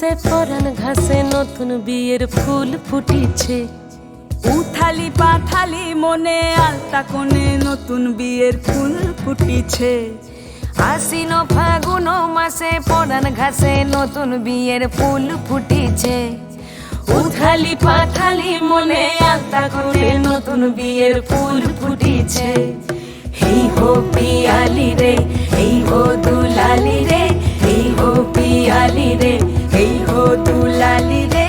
সে পরান ঘাসে নতুন বিয়ের ফুল ফুটিছে। উথালি পাথালি মনে আলতা কোণে নতুন বিয়ের ফুল ফুটিছে। আশ্বিন ফাগুন মাসে পরান ঘাসে নতুন বিয়ের ফুল ফুটিছে। উথালি পাথালি মনে আলতা কোণে নতুন বিয়ের ফুল ফুটিছে। হেই হো পিয়ালি রে, হেই হো দুলালি রে, হেই হো পিয়ালি রে, হেই হো দুলালি রে।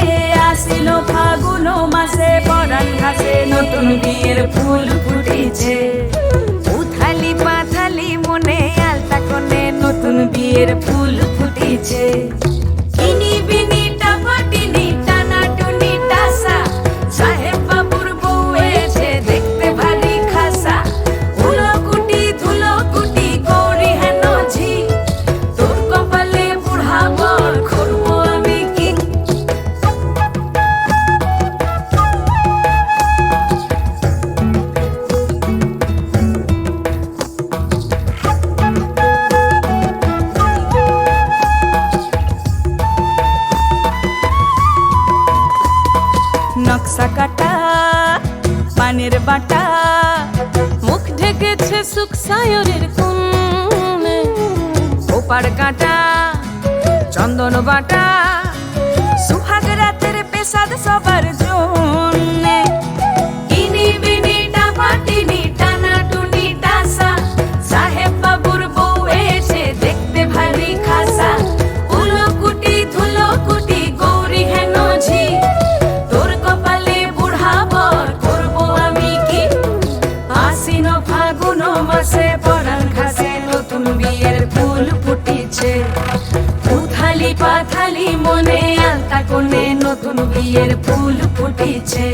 আসিল ফাগুন মাসে পরান ঘাসে নতুন বিয়ের ফুল ফুটিছে। উথালি পাথালি মনে আলতা কোণে নতুন বিয়ের ফুল ফুটিছে। ইনি বিনি টাপাটিনি টানা টুনি টাসা, সাহেব বাবুর বউ এসে দেখতে ভারী খাসা। উলো কুটি ধুলো কুটি গৌরী হেন ঝি, তোর কপালে বুড়া বর করবো আমি কি। নকশা কাটা পানের বাটা, মুখ ঢেকেছে সুখ সায়রের কোণে। ওপার কাটা চন্দন বাটা, সুহাগ রাতের পেশাদ সবার জন্যে। ইনি বিনি টাপাটিনি টানা টুনি টাসা, সাহেব বাবুর বউ এসে দেখতে ভারী খাসা। উলো কুটি ধুলো কুটি গৌরী হেন ঝি, তোর কপালে বুড়া বর করবো আমি কি। আশ্বিন ফাগুন মাসে পরান ঘাসে নতুন বিয়ের ফুল ফুটিছে। উথালি পাথালি মনে আলতা কোণে নতুন বিয়ের ফুল ফুটিছে।